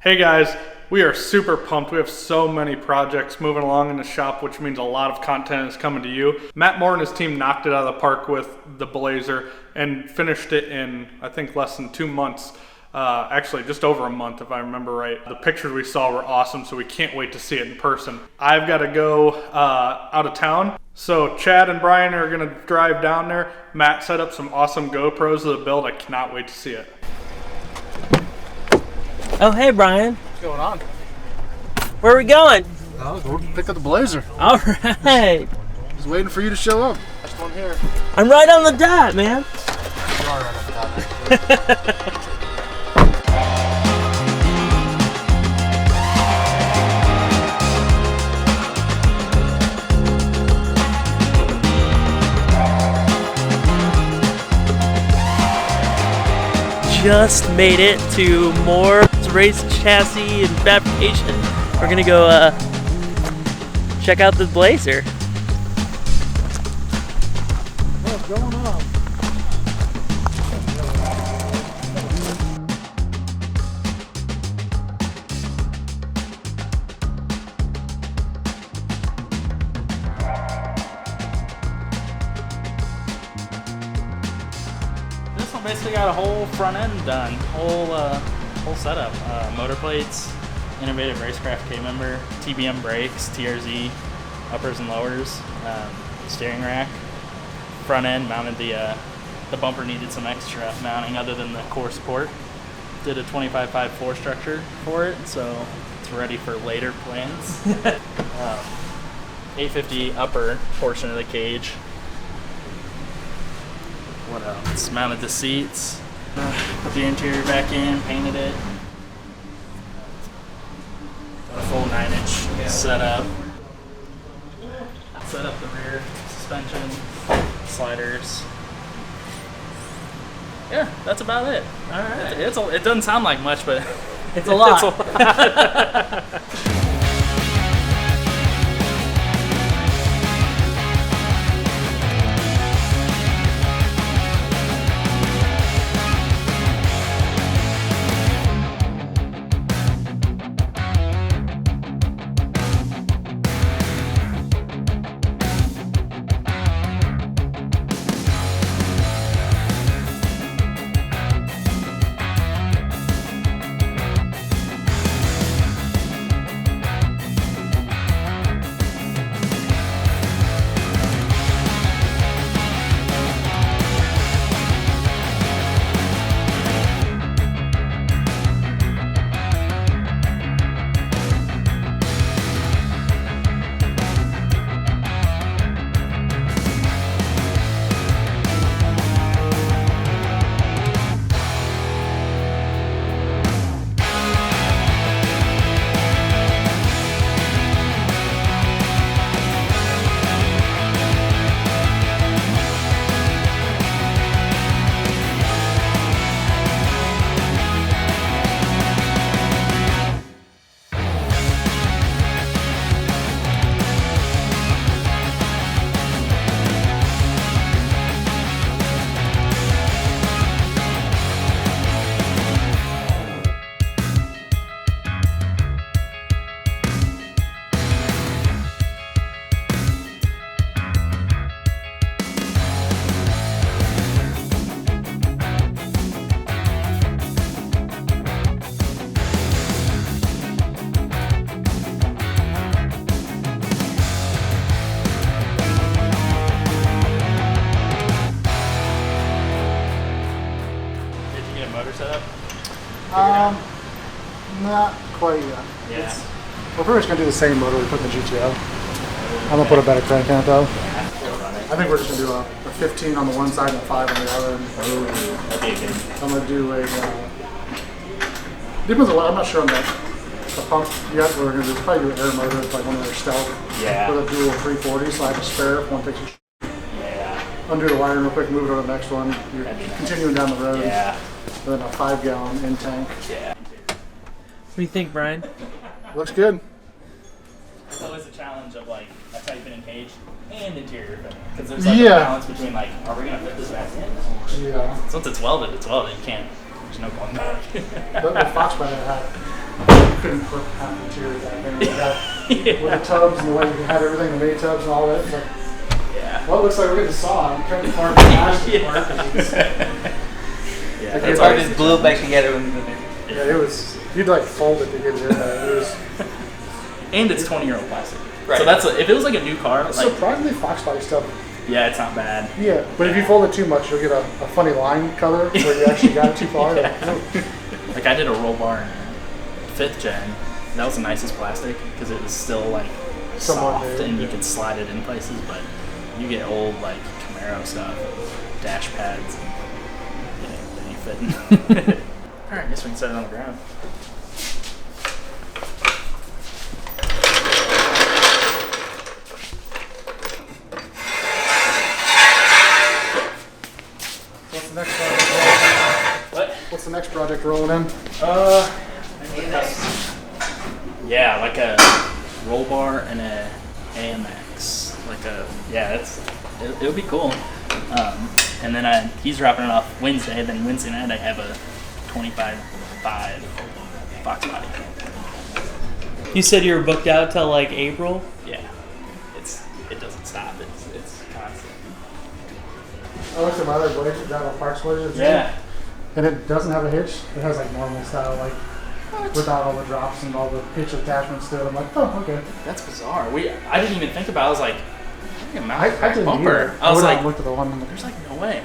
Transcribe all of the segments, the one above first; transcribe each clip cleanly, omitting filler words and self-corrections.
Hey guys, we are super pumped. We have so many projects moving along in the shop, which means a lot of content is coming to you. Matt Moore and his team knocked it out of the park with the Blazer and finished it in, I think, less than 2 months. Actually, just over a month, if I remember right. The pictures we saw were awesome, so we can't wait to see it in person. I've got to go out of town, so Chad and Brian are going to drive down there. Matt set up some awesome GoPros of the build. I cannot wait to see it. Oh, hey, Brian. What's going on? Where are we going? Oh, we're going to pick up the Blazer. All right. Just waiting for you to show up. First one here. I'm right on the dot, man. You are right on the dot. Just made it to Moore Chassis Fabrication. We're gonna go check out the Blazer. What's going on? This one basically got a whole front end done, whole setup. Motor plates, innovative racecraft K-member, TBM brakes, TRZ, uppers and lowers, steering rack. Front end mounted the bumper needed some extra mounting other than the core support. Did a 25.5 floor structure for it, so it's ready for later plans. 850 upper portion of the cage. What else? Mounted the seats, put the interior back in, painted it. Got a full 9-inch setup. Set up the rear suspension, sliders. Yeah, that's about it. All right. It doesn't sound like much, but It's a lot. Not quite yet. yeah. We're pretty much going to do the same motor we put in the GTO. I'm going to put a better crank in it though. I think we're just going to do a 15 on the one side and a 5 on the other. I'm going to do a, depends on what, I'm not sure on the pump yet. We're going to probably do an air motor, like one of their stealth. Yeah. With a dual 340, so I have a spare if one takes a Yeah. undo the wiring real quick, move it on the next one. You're continuing down the road. Yeah. Then a 5-gallon in tank. Yeah. What do you think, Brian? Looks good. It's always a challenge of like a tight fitting cage and interior fitting, because there's like a Yeah. balance between like, are we gonna fit this back in? Yeah. So once it's welded, it's welded. You can't. There's no going back. The Fox brand had couldn't put half the materials back there. With the tubs and the way we had everything, the mini tubs and all that. It's like, well, it looks like we're getting saw. I'm cutting apart the dash apart. Yeah, It's hard to just glue it back together when Yeah, it was. You'd like fold it to get it in there. It was. And it's 20-year-old plastic. Right. So that's if it was like a new car, like Surprisingly, Fox body stuff. yeah, it's not bad. Yeah, but if you fold it too much, you'll get a funny line color where you actually got it too far. Yeah. Like, Like I did a roll bar in 5th gen. And that was the nicest plastic because it was still like Somewhat soft new, and you yeah. could slide it in places. But you get old like Camaro stuff, dash pads, and it ain't fitting. All right, guess we can set it on the ground. what's the next project rolling in? What? What's the next project rolling in? Yeah, like a roll bar and a AMX. Like a it'll be cool. And then he's dropping it off Wednesday. Then Wednesday night I have a 25.5 box body. You said you were booked out till like April? Yeah, it doesn't stop. It's constant. I looked at my other Blazer, that Parks Blazer. Yeah. And it doesn't have a hitch. It has like normal style, like without all the drops and all the hitch attachments to it. I'm like, oh, okay. That's bizarre. I didn't even think about it. I was like, I can mount I a crack didn't bumper. either. I was went out like, and looked at the one. there's like no way.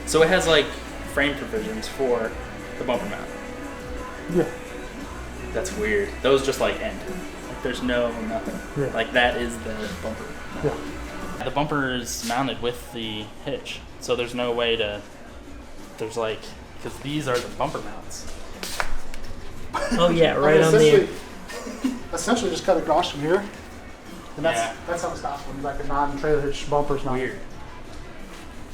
So it has like frame provisions for the bumper mount. Yeah. That's weird. Those just like end. Like there's nothing. Yeah. Like that is the bumper. Yeah. The bumper is mounted with the hitch, so there's no way to. There's like, because these are the bumper mounts. Oh yeah, right on essentially, the. essentially just cut across from here. And Yeah. that's how it stops when like a non-trailer hitch bumper's not. Weird.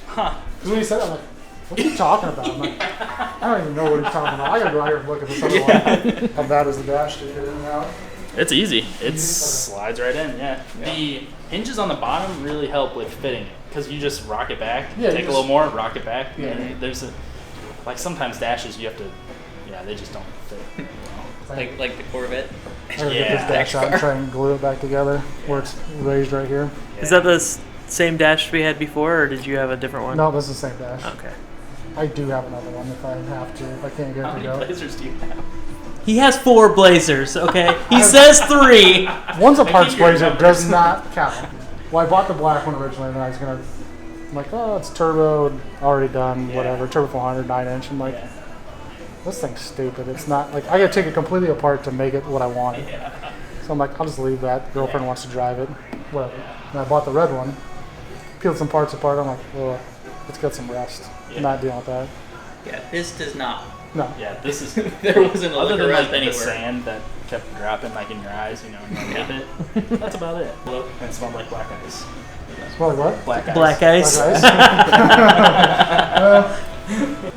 Huh. Because when he said it, I'm like, what are you talking about? I'm like, I don't even know what he's talking about. I gotta go out here and look at this other one. How bad is the dash to get in and out? It's easy. It slides right in. Yeah. The hinges on the bottom really help with fitting it because you just rock it back, Yeah, take you a little just- more, rock it back. Yeah. And there's like sometimes dashes you have to. Yeah, they just don't fit. You know? like the Corvette. I gotta get Yeah. this dash out and try and glue it back together where it's raised right here. Is that the same dash we had before, or did you have a different one? No, this is the same dash. Okay. I do have another one if I have to. If I can't get How it to many go. Blazers do you have? He has 4 Blazers. Okay. He says 3. One's a parts keep your Blazer, numbers. does not count. Well, I bought the black one originally, and I was gonna, I'm like, oh, it's turbo, already done, Yeah. whatever, turbo 400, 9-inch. I'm like, Yeah. this thing's stupid. It's not like I gotta take it completely apart to make it what I want. Yeah. So I'm like, I'll just leave that. Girlfriend wants to drive it, whatever. And I bought the red one, peeled some parts apart. I'm like, well, it's got some rust. Yeah. Not dealing with that. Yeah, this does not. No. Yeah, this is There wasn't a other lick than of like rust the anywhere. sand that kept dropping like in your eyes, you know, underneath it. That's about it. Look, and it smelled like black ice. Smell like what? Black ice. Black ice. Black ice?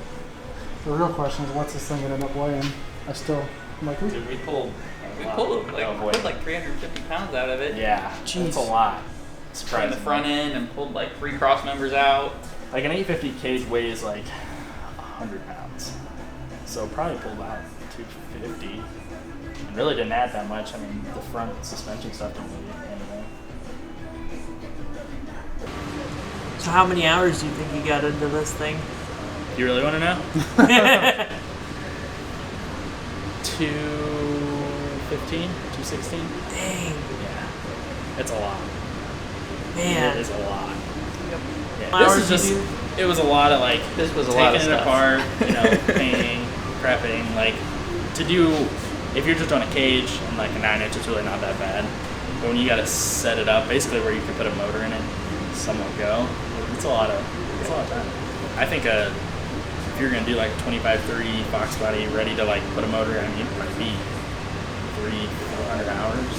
The real question is, what's this thing gonna end up weighing? I'm like, ooh. Dude, we pulled. We pulled boy. like 350 pounds out of it. Yeah, Jeez. that's a lot. From Surprising. the front end and pulled like 3 cross members out. Like an 850 cage weighs like 100 pounds, so probably pulled out 250. And really didn't add that much. I mean, the front suspension stuff didn't really anything. So how many hours do you think you got into this thing? You really want to know? 215, 216. Dang, Yeah, it's a lot. man. It is a lot. Yeah, How this is hours just. you do? It was a lot of like This was a taking lot of it stuff. apart, you know, painting, prepping. Like to do, if you're just on a cage and like a 9-inch, it's really not that bad. But when you got to set it up, basically where you can put a motor in it, somewhat go. It's a lot of time. I think if you're gonna do like a 25-3 box body ready to like put a motor in, it might be 300-400 hours,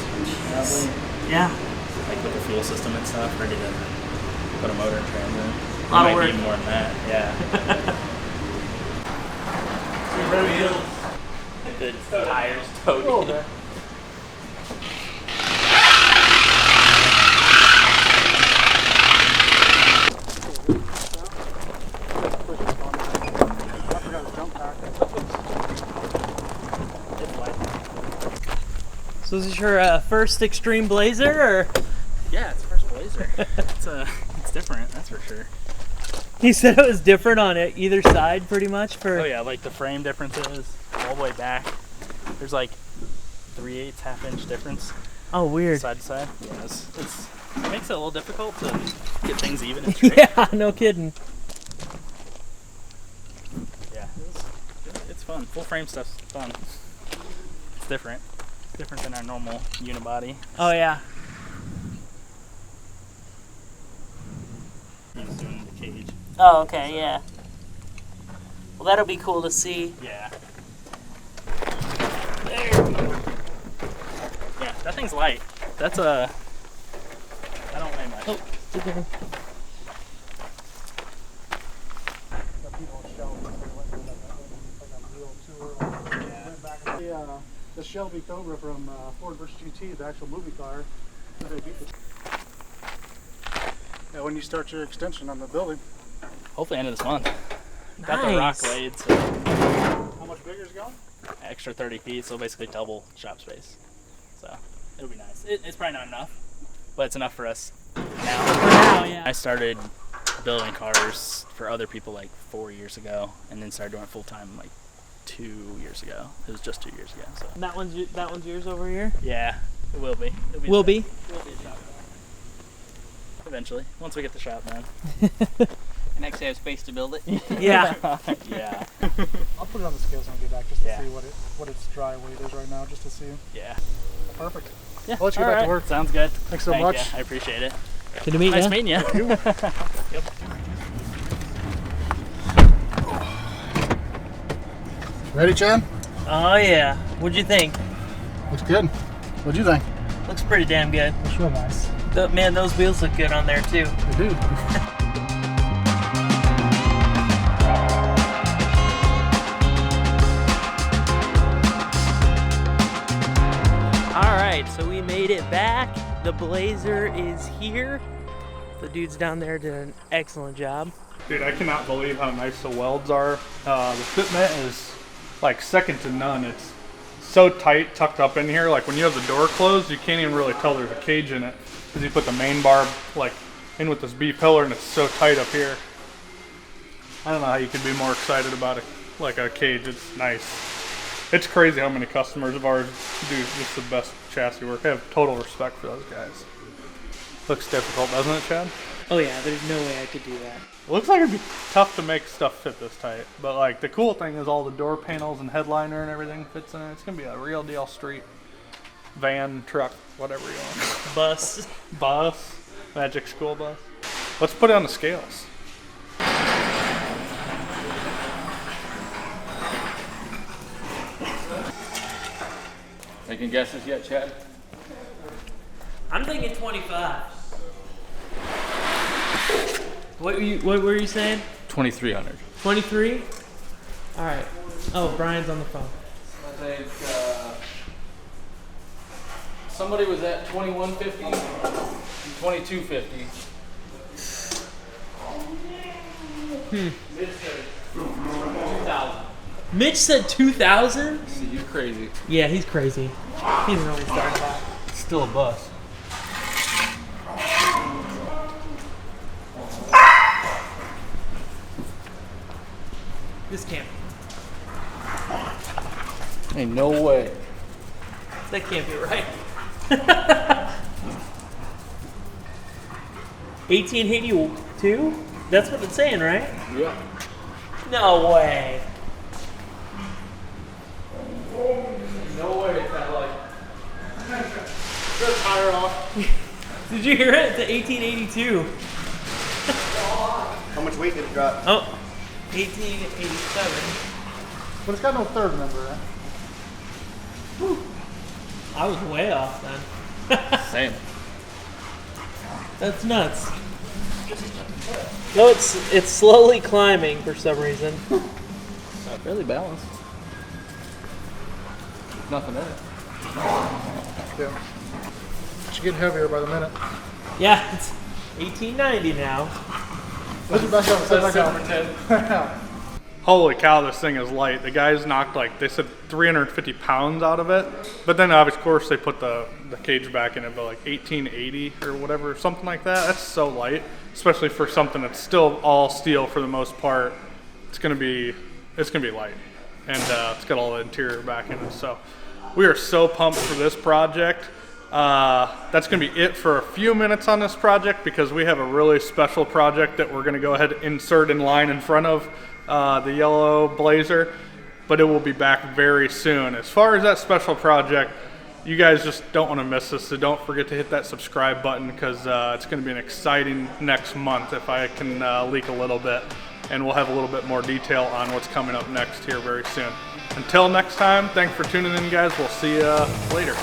probably. Yeah. Like with the fuel system and stuff, ready to put a motor in transit. It Lot of might be work. more than that, yeah. The tires towed. Oh, okay. I forgot to jump pack. So is this your first Extreme Blazer, or? Yeah, it's first Blazer. It's different, that's for sure. He said it was different on it, either side, pretty much. For Oh yeah, like the frame differences all the way back. There's like 3/8 half-inch difference Oh, weird. side to side. Yeah, it makes it a little difficult to get things even and straight. Yeah, no kidding. Yeah, it's fun. Full frame stuff's fun. It's different. It's different than our normal unibody. Oh yeah. He's doing the cage. Oh, okay, yeah. Well, that'll be cool to see. Yeah. Yeah, that thing's light. That's I don't weigh much. Oh, okay. The Shelby Cobra from Ford vs. GT, the actual movie car. Yeah, when you start your extension on the building. Hopefully end of this month. Got the Nice. rock laid, so How much bigger is it going? extra 30 feet, so basically double shop space. So it'll be nice. It's probably not enough, but it's enough for us now. Wow, yeah. I started building cars for other people like 4 years ago, and then started doing it full time like 2 years ago. It was just 2 years ago. So That one's yours over here. yeah, it will be. Will be. It will be a shop. Eventually, once we get the shop done. And actually have space to build it. Yeah. Yeah. I'll put it on the scales when I get back just to Yeah. see what its dry weight is right now, just to see. Yeah. Perfect. Yeah. I'll let you get back to work. Sounds good. Thanks so Thank much. ya. I appreciate it. Good to meet Nice you. meeting you. Yep. Ready, Chad? Oh yeah. What'd you think? Looks good. What'd you think? Looks pretty damn good. Looks real nice. Man, those wheels look good on there too. They do. All right, so we made it back. The Blazer is here. The dudes down there did an excellent job. Dude, I cannot believe how nice the welds are. The fitment is like second to none. It's so tight, tucked up in here. Like when you have the door closed, you can't even really tell there's a cage in it because you put the main bar like in with this B pillar, and it's so tight up here. I don't know how you could be more excited about it, like a cage. It's nice. It's crazy how many customers of ours do just the best chassis work. I have total respect for those guys. Looks difficult, doesn't it, Chad? Oh yeah, there's no way I could do that. It looks like it'd be tough to make stuff fit this tight, but like the cool thing is all the door panels and headliner and everything fits in it. It's gonna be a real deal street van, truck, whatever you want. Bus, magic school bus. Let's put it on the scales. Making guesses yet, Chad? I'm thinking 25. What were you saying? 2,300. 23? All right. Oh, Brian's on the phone. I think somebody was at 2150 and 2250. Mitch said 2,000. Mitch said 2,000? See, you're crazy. Yeah, he's crazy. He doesn't know what he's talking about. It's still a bus. This can't. Ain't no way. That can't be right. 1882? That's what it's saying, right? Yeah. No way. No way. It's not like. Good tire off. Did you hear it? It's 1882. How much weight did it drop? Oh, 1887. But it's got no third number, right? I was way off then. Same. That's nuts. No, it's slowly climbing for some reason. Fairly balanced. Nothing in it. Yeah. It's getting heavier by the minute. Yeah, it's 1890 now. Let's back up. Set back up. holy cow, this thing is light. The guys knocked, like, they said 350 pounds out of it. But then, of course, they put the cage back in it, but like 1880 or whatever, something like that. That's so light, especially for something that's still all steel for the most part. It's gonna be light, and it's got all the interior back in it. So we are so pumped for this project. That's gonna be it for a few minutes on this project, because we have a really special project that we're gonna go ahead and insert in line in front of the yellow Blazer, but it will be back very soon. As far as that special project, you guys just don't want to miss this, so don't forget to hit that subscribe button, because it's going to be an exciting next month, if I can leak a little bit, and we'll have a little bit more detail on what's coming up next here very soon. Until next time, thanks for tuning in, guys. We'll see you later.